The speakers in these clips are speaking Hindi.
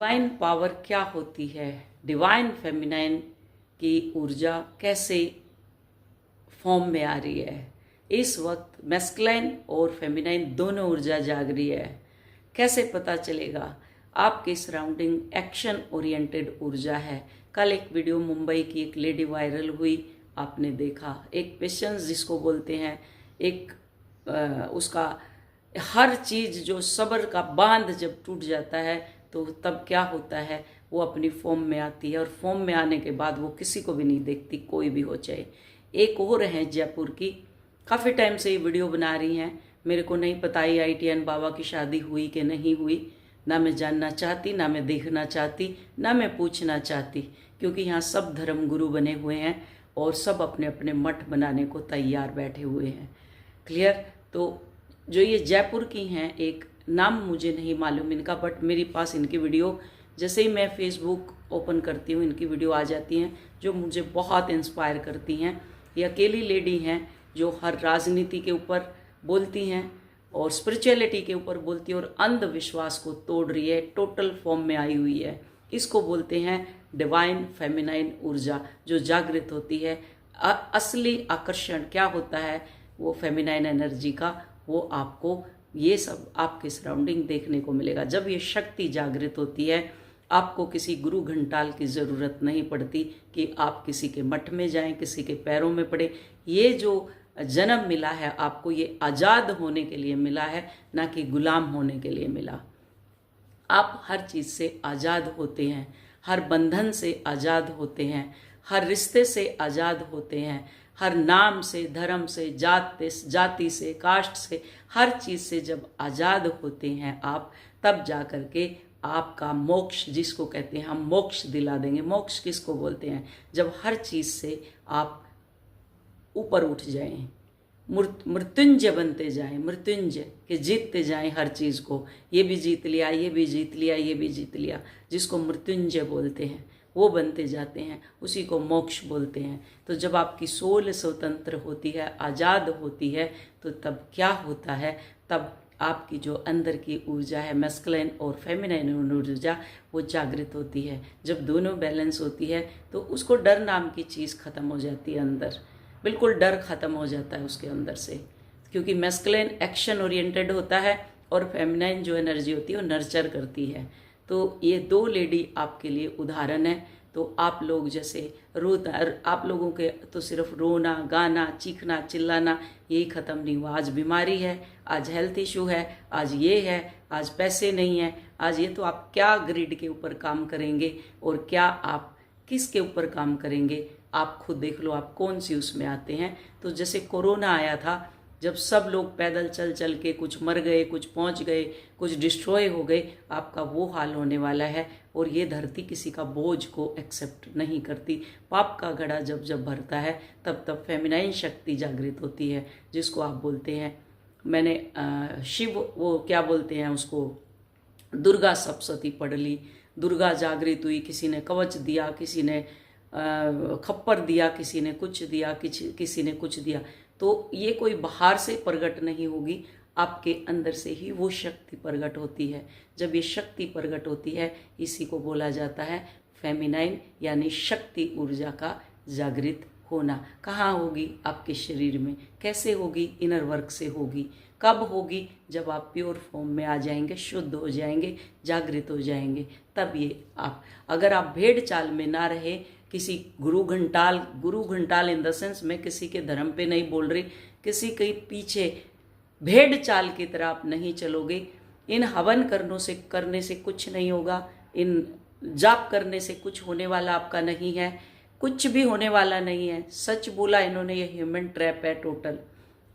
डिवाइन पावर क्या होती है, डिवाइन फेमिनाइन की ऊर्जा कैसे फॉर्म में आ रही है। इस वक्त मैस्कुलाइन और फेमिनाइन दोनों ऊर्जा जाग रही है। कैसे पता चलेगा? आपके सराउंडिंग एक्शन ओरिएंटेड ऊर्जा है। कल एक वीडियो मुंबई की एक लेडी वायरल हुई, आपने देखा। एक पेशेंस जिसको बोलते हैं, एक उसका हर चीज जो सब्र का बांध जब टूट जाता है तो तब क्या होता है, वो अपनी फॉर्म में आती है और फॉर्म में आने के बाद वो किसी को भी नहीं देखती, कोई भी हो चाहे। एक और है जयपुर की, काफ़ी टाइम से ये वीडियो बना रही हैं। मेरे को नहीं पता ही ITN बाबा की शादी हुई कि नहीं हुई, ना मैं जानना चाहती, ना मैं देखना चाहती, ना मैं पूछना चाहती, क्योंकि यहाँ सब धर्म गुरु बने हुए हैं और सब अपने अपने मठ बनाने को तैयार बैठे हुए हैं। क्लियर? तो जो ये जयपुर की हैं, एक नाम मुझे नहीं मालूम इनका, बट मेरे पास इनकी वीडियो जैसे ही मैं फेसबुक ओपन करती हूँ इनकी वीडियो आ जाती हैं, जो मुझे बहुत इंस्पायर करती हैं। ये अकेली लेडी हैं जो हर राजनीति के ऊपर बोलती हैं और स्पिरिचुअलिटी के ऊपर बोलती है और अंधविश्वास को तोड़ रही है, टोटल फॉर्म में आई हुई है। इसको बोलते हैं डिवाइन फेमिनाइन ऊर्जा जो जागृत होती है। असली आकर्षण क्या होता है वो फेमिनाइन एनर्जी का, वो आपको ये सब आपके सराउंडिंग देखने को मिलेगा। जब ये शक्ति जागृत होती है, आपको किसी गुरु घंटाल की ज़रूरत नहीं पड़ती कि आप किसी के मठ में जाएं, किसी के पैरों में पड़े। ये जो जन्म मिला है आपको, ये आज़ाद होने के लिए मिला है, ना कि गुलाम होने के लिए मिला। आप हर चीज़ से आज़ाद होते हैं, हर बंधन से आज़ाद होते हैं, हर रिश्ते से आज़ाद होते हैं, हर नाम से, धर्म से, जाति से, कास्ट से, हर चीज़ से जब आज़ाद होते हैं आप, तब जा कर के आपका मोक्ष, जिसको कहते हैं हम मोक्ष दिला देंगे। मोक्ष किसको बोलते हैं? जब हर चीज़ से आप ऊपर उठ जाएं, मृत्युंजय बनते जाएं, मृत्युंजय के जीतते जाएं हर चीज़ को। ये भी जीत लिया, ये भी जीत लिया, ये भी जीत लिया, जिसको मृत्युंजय बोलते हैं, वो बनते जाते हैं, उसी को मोक्ष बोलते हैं। तो जब आपकी सोल स्वतंत्र होती है, आज़ाद होती है, तो तब क्या होता है, तब आपकी जो अंदर की ऊर्जा है, मैस्कुलाइन और फेमिनाइन ऊर्जा, वो जागृत होती है। जब दोनों बैलेंस होती है तो उसको डर नाम की चीज़ खत्म हो जाती है अंदर, बिल्कुल डर खत्म हो जाता है उसके अंदर से, क्योंकि मैस्कुलाइन एक्शन ओरिएंटेड होता है और फेमिनाइन जो एनर्जी होती है वो नर्चर करती है। तो ये दो लेडी आपके लिए उदाहरण है। तो आप लोग जैसे आप लोगों के तो सिर्फ रोना, गाना, चीखना, चिल्लाना यही ख़त्म नहीं हुआ। आज बीमारी है, आज हेल्थ इशू है, आज ये है, आज पैसे नहीं है, आज ये। तो आप क्या ग्रिड के ऊपर काम करेंगे और क्या आप किसके ऊपर काम करेंगे? आप खुद देख लो आप कौन सी उसमें आते हैं। तो जैसे कोरोना आया था, जब सब लोग पैदल चल चल के कुछ मर गए, कुछ पहुंच गए, कुछ डिस्ट्रॉय हो गए, आपका वो हाल होने वाला है। और ये धरती किसी का बोझ को एक्सेप्ट नहीं करती। पाप का घड़ा जब जब भरता है तब तब फेमिनाइन शक्ति जागृत होती है, जिसको आप बोलते हैं, मैंने शिव, वो क्या बोलते हैं उसको, दुर्गा सप्तशती पढ़ ली, दुर्गा जागृत हुई। किसी ने कवच दिया, किसी ने खप्पर दिया, किसी ने कुछ दिया, किसी ने कुछ दिया। तो ये कोई बाहर से प्रकट नहीं होगी, आपके अंदर से ही वो शक्ति प्रकट होती है। जब ये शक्ति प्रकट होती है, इसी को बोला जाता है फेमिनाइन, यानी शक्ति ऊर्जा का जागृत होना। कहाँ होगी? आपके शरीर में। कैसे होगी? इनर वर्क से होगी। कब होगी? जब आप प्योर फॉर्म में आ जाएंगे, शुद्ध हो जाएंगे, जागृत हो जाएंगे, तब ये आप। अगर आप भेड़ चाल में ना रहे, किसी गुरु घंटाल इन द सेंस, मैं किसी के धर्म पे नहीं बोल रही, किसी के पीछे भेड़ चाल की तरह आप नहीं चलोगे। इन हवन करने से कुछ नहीं होगा, इन जाप करने से कुछ होने वाला आपका नहीं है, कुछ भी होने वाला नहीं है। सच बोला इन्होंने, ये ह्यूमन ट्रैप है टोटल।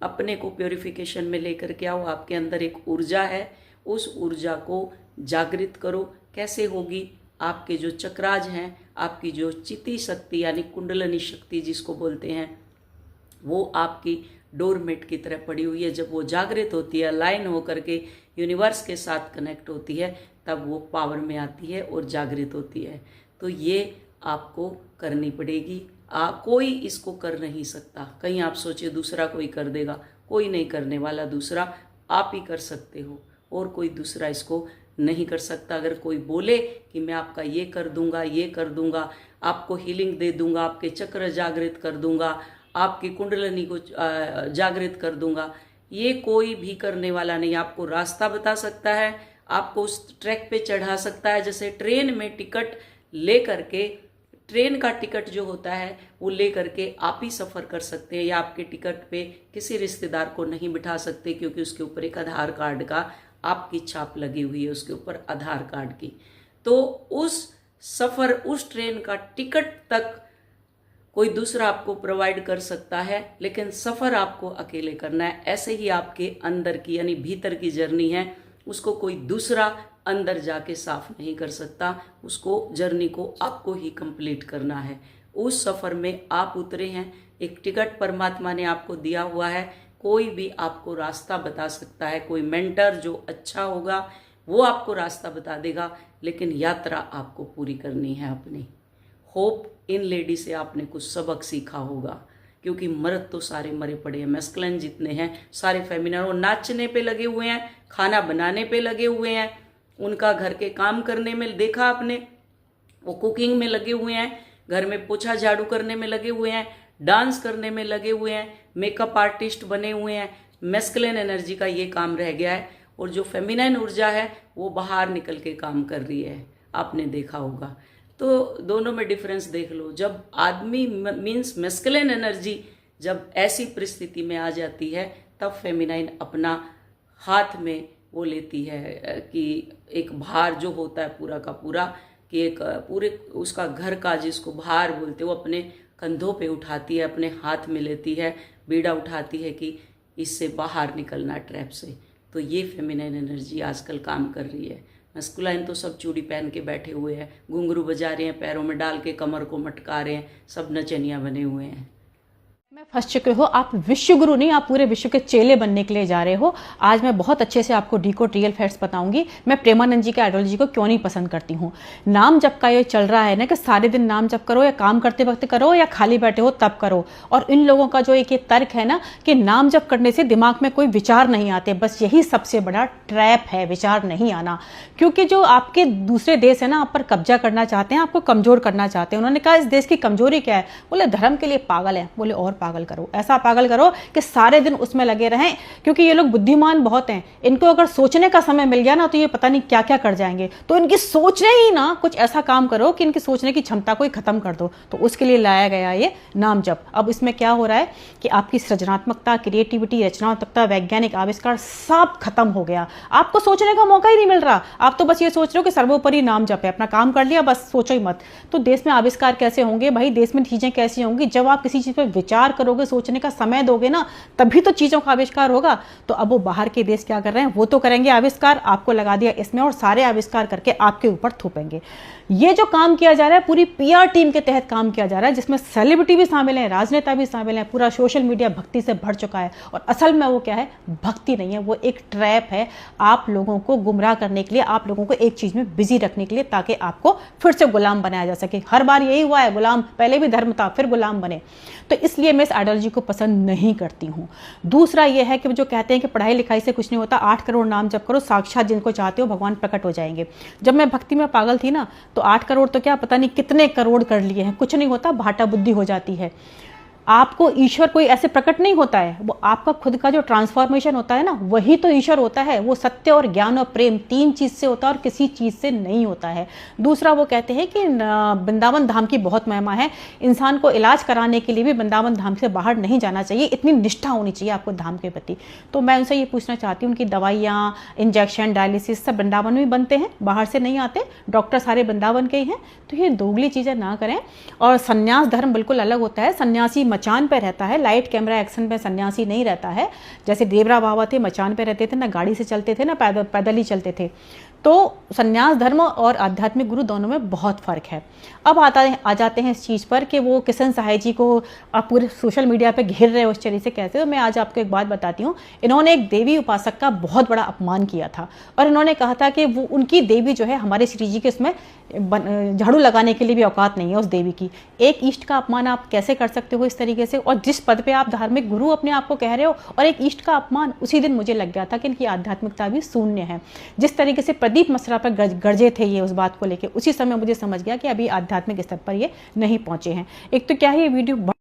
अपने को प्योरिफिकेशन में लेकर के आओ। आपके अंदर एक ऊर्जा है, उस ऊर्जा को जागृत करो। कैसे होगी? आपके जो चक्राज हैं, आपकी जो चिति शक्ति यानी कुंडलनी शक्ति जिसको बोलते हैं, वो आपकी डोरमेट की तरह पड़ी हुई है। जब वो जागृत होती है, लाइन होकर के यूनिवर्स के साथ कनेक्ट होती है, तब वो पावर में आती है और जागृत होती है। तो ये आपको करनी पड़ेगी। कोई इसको कर नहीं सकता। कहीं आप सोचिए दूसरा कोई कर देगा, कोई नहीं करने वाला। दूसरा आप ही कर सकते हो और कोई दूसरा इसको नहीं कर सकता। अगर कोई बोले कि मैं आपका ये कर दूंगा, आपको हीलिंग दे दूंगा, आपके चक्र जागृत कर दूंगा, आपकी कुंडलिनी को जागृत कर दूंगा, ये कोई भी करने वाला नहीं। आपको रास्ता बता सकता है, आपको उस ट्रैक पे चढ़ा सकता है। जैसे ट्रेन में टिकट ले करके, ट्रेन का टिकट जो होता है वो ले करके आप ही सफ़र कर सकते हैं, या आपके टिकट पे किसी रिश्तेदार को नहीं बिठा सकते, क्योंकि उसके ऊपर एक आधार कार्ड का आपकी छाप लगी हुई है, उसके ऊपर आधार कार्ड की। तो उस सफ़र, उस ट्रेन का टिकट तक कोई दूसरा आपको प्रोवाइड कर सकता है, लेकिन सफ़र आपको अकेले करना है। ऐसे ही आपके अंदर की यानी भीतर की जर्नी है, उसको कोई दूसरा अंदर जाके साफ नहीं कर सकता। उसको जर्नी को आपको ही कंप्लीट करना है। उस सफ़र में आप उतरे हैं, एक टिकट परमात्मा ने आपको दिया हुआ है। कोई भी आपको रास्ता बता सकता है, कोई मेंटर जो अच्छा होगा वो आपको रास्ता बता देगा, लेकिन यात्रा आपको पूरी करनी है अपनी। होप इन लेडी से आपने कुछ सबक सीखा होगा, क्योंकि मर्द तो सारे मरे पड़े हैं, मैस्कुलिन जितने हैं सारे फेमिनिन। वो नाचने पे लगे हुए हैं, खाना बनाने पे लगे हुए हैं, उनका घर के काम करने में देखा आपने, वो कुकिंग में लगे हुए हैं, घर में पोछा झाड़ू करने में लगे हुए हैं, डांस करने में लगे हुए हैं, मेकअप आर्टिस्ट बने हुए हैं। मैस्कुलिन एनर्जी का ये काम रह गया है, और जो फेमिनिन ऊर्जा है वो बाहर निकल के काम कर रही है, आपने देखा होगा। तो दोनों में डिफरेंस देख लो। जब आदमी मीन्स मैस्कुलिन एनर्जी जब ऐसी परिस्थिति में आ जाती है, तब फेमिनाइन अपना हाथ में वो लेती है कि एक भार जो होता है पूरा का पूरा, कि एक पूरे उसका घर का जिसको भार बोलते वो अपने कंधों पे उठाती है, अपने हाथ में लेती है, बीड़ा उठाती है कि इससे बाहर निकलना ट्रैप से। तो ये फेमिनाइन एनर्जी आजकल काम कर रही है। मैस्कुलाइन तो सब चूड़ी पहन के बैठे हुए हैं, घुंघरू बजा रहे हैं, पैरों में डाल के कमर को मटका रहे हैं, सब नचनिया बने हुए हैं। मैं फंस चुके हो, आप विश्व गुरु नहीं, आप पूरे विश्व के चेले बनने के लिए जा रहे हो। आज मैं बहुत अच्छे से आपको डीकोड रियल फैक्ट्स बताऊंगी, मैं प्रेमानंद जी के आइडियोलॉजी को क्यों नहीं पसंद करती हूँ। नाम जप का ये चल रहा है ना कि सारे दिन नाम जप करो, या काम करते वक्त करो, या खाली बैठे हो तब करो। और इन लोगों का जो एक ये तर्क है ना कि नाम जप करने से दिमाग में कोई विचार नहीं आते, बस यही सबसे बड़ा ट्रैप है, विचार नहीं आना। क्योंकि जो आपके दूसरे देश है ना आप पर कब्जा करना चाहते हैं, आपको कमजोर करना चाहते हैं। उन्होंने कहा इस देश की कमजोरी क्या है, बोले धर्म के लिए पागल है। बोले और पागल करो, ऐसा पागल करो कि सारे दिन उसमें लगे रहें, क्योंकि ये लोग बुद्धिमान बहुत हैं। इनको अगर सोचने का समय मिल गया ना तो ये पता नहीं क्या क्या कर जाएंगे। तो इनकी सोचने ही ना कुछ ऐसा काम करो कि इनकी सोचने की क्षमता को ही खत्म कर दो। तो उसके लिए लाया गया ये नाम जप। अब इसमें क्या हो रहा है कि आपकी सृजनात्मकता, क्रिएटिविटी, रचनात्मकता, वैज्ञानिक आविष्कार सब खत्म हो गया। आपको सोचने का मौका ही नहीं मिल रहा। आप तो बस ये सोच रहे हो कि सर्वोपरि नाम जप है, अपना काम कर लिया, बस सोचो ही मत। तो देश में आविष्कार कैसे होंगे भाई, देश में चीजें कैसी होंगी? जब आप किसी चीज पर विचार करोगे, सोचने का समय दोगे ना, तभी तो चीजों का आविष्कार होगा। तो अब वो बाहर के देश क्या कर रहे हैं, वो तो करेंगे आविष्कार, आपको लगा दिया इसमें, और सारे आविष्कार करके आपके ऊपर थोपेंगे। ये जो काम किया जा रहा है पूरी पीआर टीम के तहत काम किया जा रहा है, जिसमें सेलिब्रिटी भी शामिल है, राजनेता भी शामिल है। पूरा सोशल मीडिया भक्ति से भर चुका है, और असल में वो क्या है, भक्ति नहीं है, वो एक ट्रैप है आप लोगों को गुमराह करने के लिए, आप लोगों को एक चीज में बिजी रखने के लिए, ताकि आपको फिर से गुलाम बनाया जा सके। हर बार यही हुआ है, गुलाम पहले भी धर्म था, फिर गुलाम बने। तो इसलिए मैं इस आइडियोलॉजी को पसंद नहीं करती हूँ। दूसरा ये है कि जो कहते हैं कि पढ़ाई लिखाई से कुछ नहीं होता, 8 करोड़ नाम जप करो, साक्षात जिनको चाहते हो भगवान प्रकट हो जाएंगे। जब मैं भक्ति में पागल थी ना, तो 8 करोड़ तो क्या पता नहीं कितने करोड़ कर लिए हैं, कुछ नहीं होता, भाटा बुद्धि हो जाती है। आपको ईश्वर कोई ऐसे प्रकट नहीं होता है, वो आपका खुद का जो ट्रांसफॉर्मेशन होता है ना, वही तो ईश्वर होता है। वो सत्य और ज्ञान और प्रेम 3 चीज से होता है, और किसी चीज से नहीं होता है। दूसरा वो कहते हैं कि वृंदावन धाम की बहुत महिमा है, इंसान को इलाज कराने के लिए भी वृंदावन धाम से बाहर नहीं जाना चाहिए, इतनी निष्ठा होनी चाहिए आपको धाम के प्रति। तो मैं उनसे ये पूछना चाहती हूँ, उनकी दवाइयाँ, इंजेक्शन, डायलिसिस सब वृंदावन में बनते हैं, बाहर से नहीं आते, डॉक्टर सारे वृंदावन के ही हैं। तो ये दोगली चीजें ना करें। और संन्यास धर्म बिल्कुल अलग होता है। सन्यासी मचान पे रहता है, लाइट कैमरा एक्शन पे सन्यासी नहीं रहता है। जैसे देवरा बाबा थे, मचान पे रहते थे, ना गाड़ी से चलते थे, ना पैदल ही चलते थे। तो सन्यास धर्म और आध्यात्मिक गुरु दोनों में बहुत फर्क है। अब आ जाते हैं इस चीज़ पर कि वो किशन सहाय जी को आप पूरे सोशल मीडिया पे घेर रहे हो उस तरीके से कैसे। तो मैं आज आपको एक बात बताती हूँ। इन्होंने एक देवी उपासक का बहुत बड़ा अपमान किया था, और इन्होंने कहा था कि वो उनकी देवी जो है हमारे श्री जी के उसमें झाड़ू लगाने के लिए भी औकात नहीं है उस देवी की। एक इष्ट का अपमान आप कैसे कर सकते हो इस तरीके से? और जिस पद पे आप धार्मिक गुरु अपने आप को कह रहे हो, और एक इष्ट का अपमान। उसी दिन मुझे लग गया था कि इनकी आध्यात्मिकता भी शून्य है। जिस तरीके से प्रदीप मसरा पर गरजे थे ये उस बात को लेकर, उसी समय मुझे समझ गया कि अभी आध्यात्मिक स्तर पर ये नहीं पहुंचे हैं। एक तो क्या है ये वीडियो